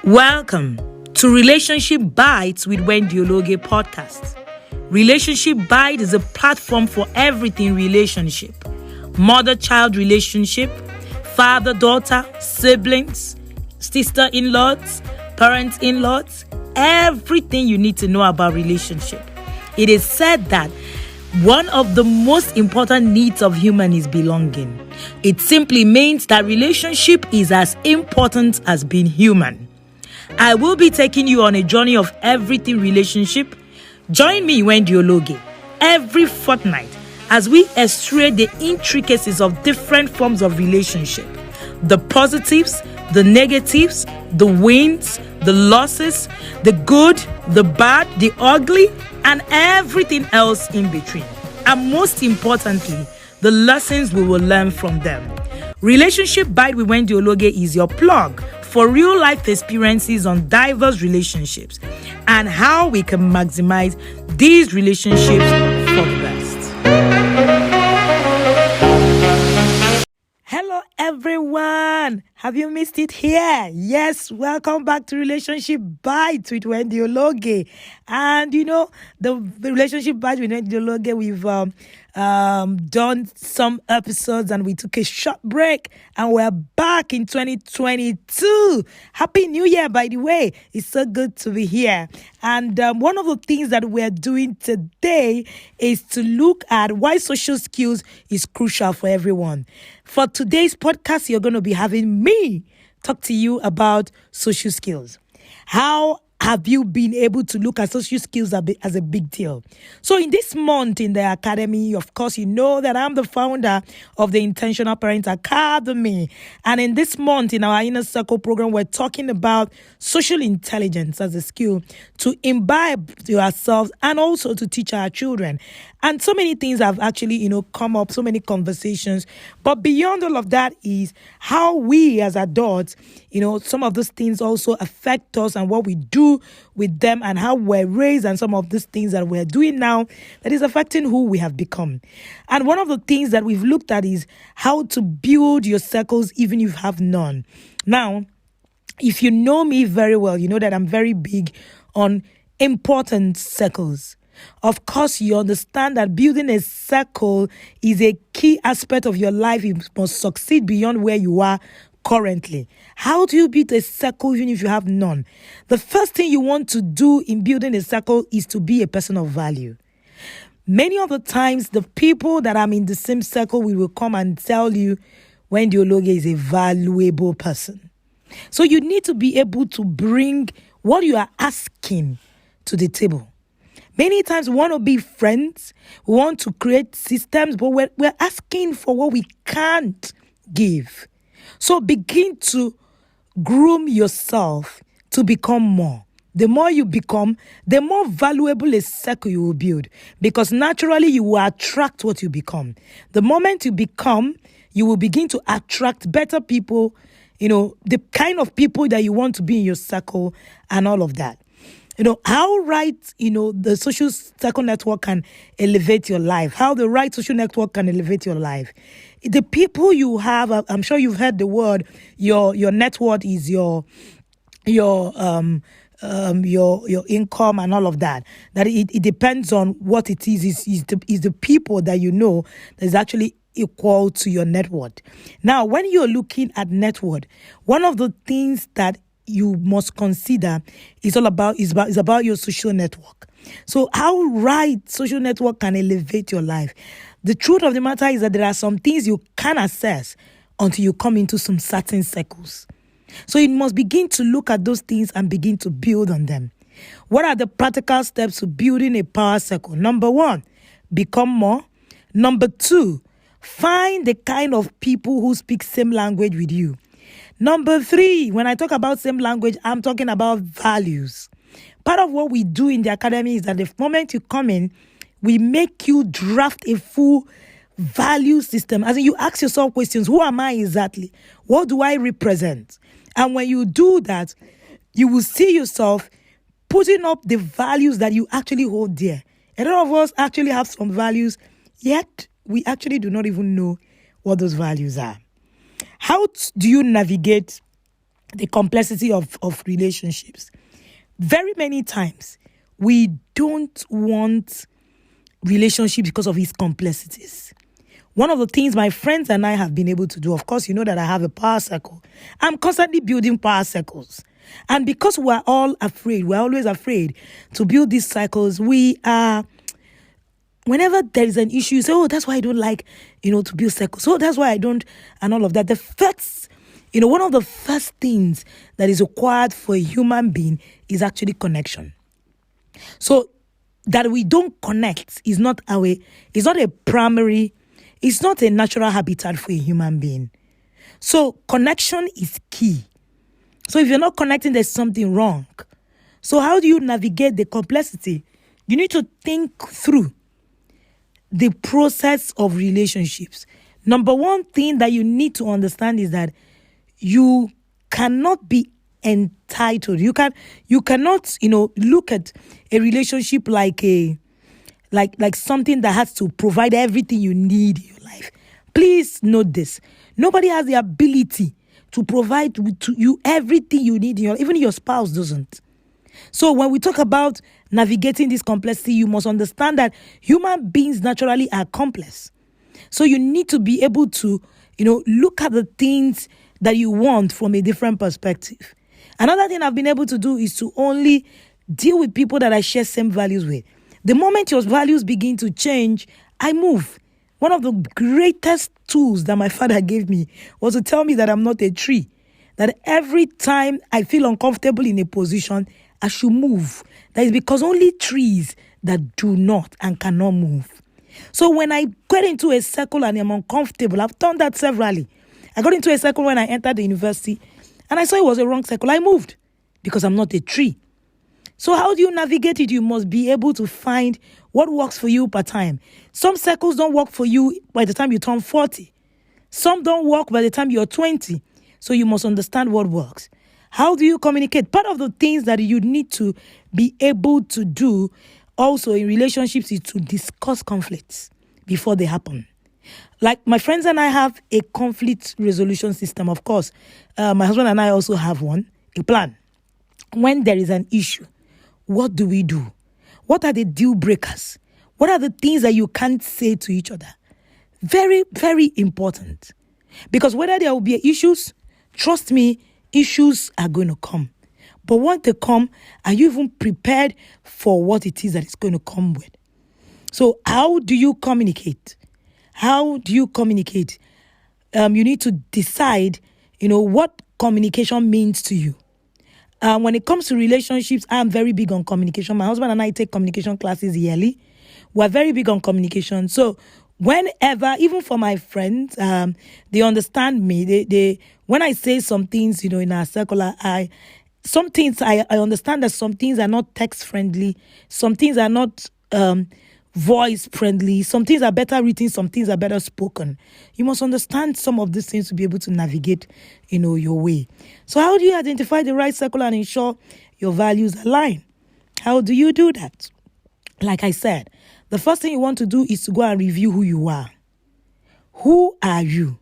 Welcome to Relationship Bites with Wendy Ologe podcast. Relationship Bite is a platform for everything relationship. Mother-child relationship, father-daughter, siblings, sister-in-laws, parents-in-laws, everything you need to know about relationship. It is said that one of the most important needs of human is belonging. It simply means that relationship is as important as being human. I will be taking you on a journey of everything relationship. Join me, Wendy Ologe, every fortnight as we extract the intricacies of different forms of relationship. The positives, the negatives, the wins, the losses, the good, the bad, the ugly, and everything else in between. And most importantly, the lessons we will learn from them. Relationship Bite with Wendy Ologe is your plug for real life experiences on diverse relationships and how we can maximize these relationships for the best. Hello everyone, have you missed it here? Yes, welcome back to Relationship Bites with Wendy Ologe. And the Relationship Bites with Wendy Ologe, we've done some episodes and we took a short break and we're back in 2022. Happy New Year, by the way. It's so good to be here. And one of the things that we're doing today is to look at why social skills is crucial for everyone. For today's podcast, you're going to be having me talk to you about social skills. How have you been able to look at social skills as a big deal? So in this month in the Academy, of course, you know that I'm the founder of the Intentional Parent Academy. And in this month in our Inner Circle program, we're talking about social intelligence as a skill to imbibe to ourselves and also to teach our children. And so many things have actually, come up, so many conversations. But beyond all of that is how we as adults, some of those things also affect us and what we do with them and how we're raised and some of these things that we're doing now that is affecting who we have become. And one of the things that we've looked at is how to build your circles even if you have none. Now, if you know me very well, you know that I'm very big on important circles. Of course, you understand that building a circle is a key aspect of your life. You must succeed beyond where you are currently. How do you build a circle even if you have none? The first thing you want to do in building a circle is to be a person of value. Many of the times, the people that are in the same circle will come and tell you Wendy Ologe is a valuable person. So you need to be able to bring what you are asking to the table. Many times we want to be friends, we want to create systems, but we're asking for what we can't give. So begin to groom yourself to become more. The more you become, the more valuable a circle you will build. Because naturally you will attract what you become. The moment you become, you will begin to attract better people, the kind of people that you want to be in your circle and all of that. How right, the social circle network can elevate your life. How the right social network can elevate your life. The people you have, I'm sure you've heard the word, your net worth is your income and all of that. That it depends on what it is the people that you know that is actually equal to your net worth. Now, when you're looking at net worth, one of the things that you must consider is about your social network. So how right social network can elevate your life? The truth of the matter is that there are some things you can't assess until you come into some certain circles. So you must begin to look at those things and begin to build on them. What are the practical steps to building a power circle? Number 1, become more. Number 2, find the kind of people who speak same language with you. Number 3, when I talk about same language, I'm talking about values. Part of what we do in the academy is that the moment you come in, we make you draft a full value system. As in, you ask yourself questions, who am I exactly? What do I represent? And when you do that, you will see yourself putting up the values that you actually hold dear. A lot of us actually have some values, yet we actually do not even know what those values are. How do you navigate the complexity of relationships. Very many times, we don't want relationships because of its complexities. One of the things my friends and I have been able to do, of course, you know that I have a power circle. I'm constantly building power circles. And because we're all afraid, we're always afraid to build these cycles, we are, whenever there is an issue, you say, oh, that's why I don't like, to build circles. Oh, that's why I don't, and all of that. The first, one of the first things that is required for a human being is actually connection. So that we don't connect is not it's not a primary, it's not a natural habitat for a human being. So connection is key. So if you're not connecting, there's something wrong. So how do you navigate the complexity? You need to think through the process of relationships. Number one thing that you need to understand is that you cannot be entitled. You cannot, look at a relationship like something that has to provide everything you need in your life. Please note this. Nobody has the ability to provide to you everything you need in your life. Even your spouse doesn't. So when we talk about navigating this complexity, you must understand that human beings naturally are complex. So you need to be able to, look at the things that you want from a different perspective. Another thing I've been able to do is to only deal with people that I share same values with. The moment your values begin to change, I move. One of the greatest tools that my father gave me was to tell me that I'm not a tree. That every time I feel uncomfortable in a position, I should move. That is because only trees that do not and cannot move. So when I get into a circle and I'm uncomfortable, I've done that severally. I got into a circle when I entered the university and I saw it was a wrong circle. I moved because I'm not a tree. So how do you navigate it? You must be able to find what works for you per time. Some circles don't work for you by the time you turn 40. Some don't work by the time you're 20. So you must understand what works. How do you communicate? Part of the things that you need to be able to do also in relationships is to discuss conflicts before they happen. Like my friends and I have a conflict resolution system, of course. My husband and I also have one, a plan. When there is an issue, what do we do? What are the deal breakers? What are the things that you can't say to each other? Very, very important. Because whether there will be issues, trust me, issues are going to come. But once they come, are you even prepared for what it is that it's going to come with? So how do you communicate? How do you communicate? You need to decide, what communication means to you. When it comes to relationships, I'm very big on communication. My husband and I take communication classes yearly. We're very big on communication. So whenever, even for my friends, they understand me. They when I say some things, in our circle, I understand that some things are not text friendly. Some things are not voice friendly. Some things are better written. Some things are better spoken. You must understand some of these things to be able to navigate, your way. So how do you identify the right circle and ensure your values align? How do you do that? Like I said, the first thing you want to do is to go and review who you are. Who are you?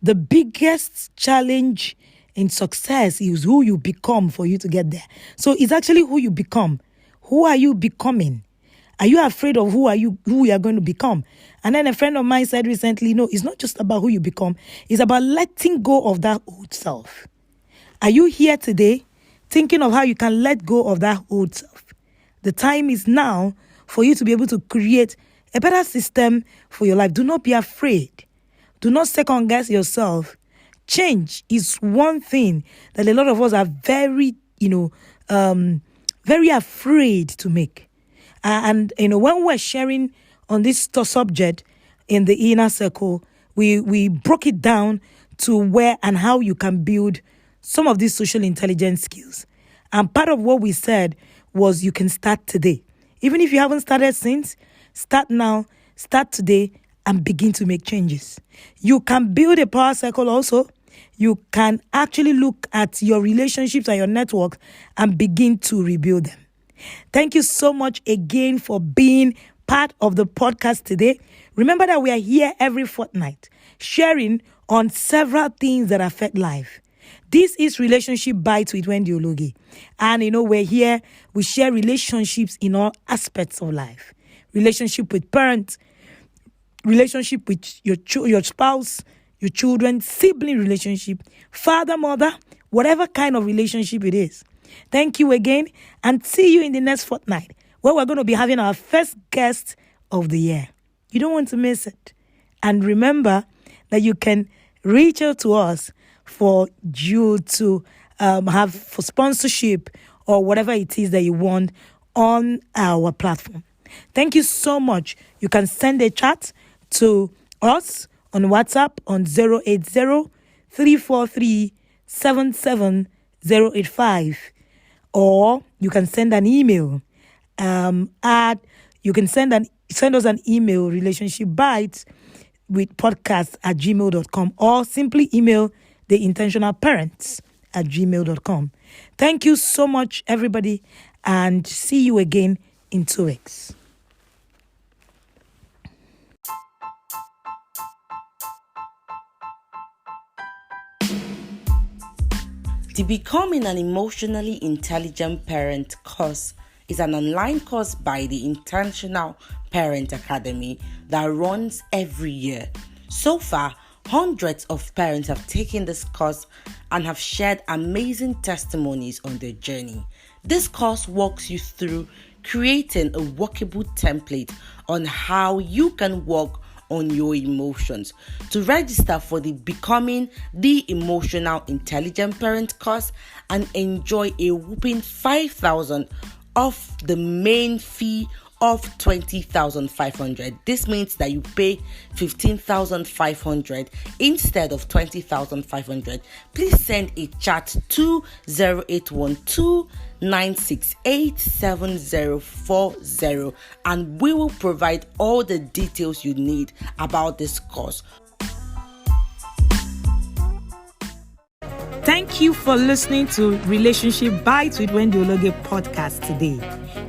The biggest challenge in success is who you become for you to get there. So it's actually who you become. Who are you becoming? Are you afraid of who you are going to become? And then a friend of mine said recently, no, it's not just about who you become. It's about letting go of that old self. Are you here today thinking of how you can let go of that old self? The time is now for you to be able to create a better system for your life. Do not be afraid. Do not second guess yourself. Change is one thing that a lot of us are very, very afraid to make. And when we're sharing on this subject in the inner circle, we broke it down to where and how you can build some of these social intelligence skills. And part of what we said was you can start today. Even if you haven't started since, start now, start today, and begin to make changes. You can build a power circle also. You can actually look at your relationships and your network and begin to rebuild them. Thank you so much again for being part of the podcast today. Remember that we are here every fortnight, sharing on several things that affect life. This is Relationship Bites with Wendy Ologe. And we're here, we share relationships in all aspects of life. Relationship with parents, relationship with your spouse, your children, sibling relationship, father, mother, whatever kind of relationship it is. Thank you again, and see you in the next fortnight, where we're going to be having our first guest of the year. You don't want to miss it. And remember that you can reach out to us for you to have for sponsorship or whatever it is that you want on our platform. Thank you so much. You can send a chat to us on WhatsApp on 080-343-77085, or you can send an email send us an email, relationshipbites with podcast@gmail.com, or simply email theintentionalparents@gmail.com. Thank you so much, everybody, and see you again in 2 weeks. The Becoming an Emotionally Intelligent Parent course is an online course by the Intentional Parent Academy that runs every year. So far, hundreds of parents have taken this course and have shared amazing testimonies on their journey. This course walks you through creating a workable template on how you can work on your emotions. To register for the Becoming the Emotional Intelligent Parent course and enjoy a whopping 5,000 off the main fee of 20,500. This means that you pay 15,500 instead of 20,500. Please send a chat to 0812-968-7040 and we will provide all the details you need about this course. Thank you for listening to Relationship Bites with Wendy Ologe podcast today,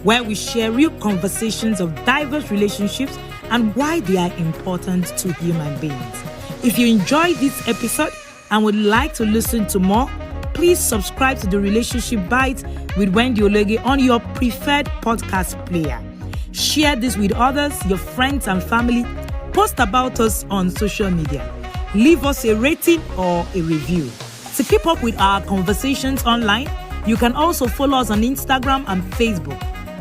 where we share real conversations of diverse relationships and why they are important to human beings. If you enjoyed this episode and would like to listen to more, please subscribe to the Relationship Bites with Wendy Ologe on your preferred podcast player. Share this with others, your friends and family. Post about us on social media. Leave us a rating or a review. To keep up with our conversations online, you can also follow us on Instagram and Facebook,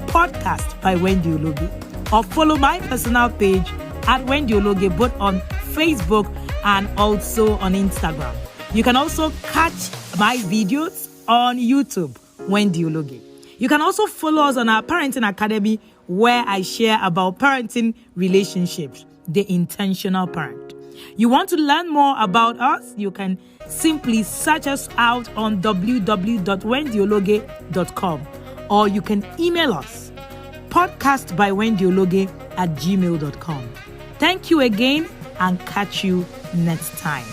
Podcast by Wendy Ologe, or follow my personal page at Wendy Ologe, both on Facebook and also on Instagram. You can also catch my videos on YouTube, Wendy Ologe. You can also follow us on our Parenting Academy, where I share about parenting relationships, the intentional parent. You want to learn more about us? You can simply search us out on www.wendyologe.com, or you can email us, podcastbywendyologe@gmail.com. Thank you again, and catch you next time.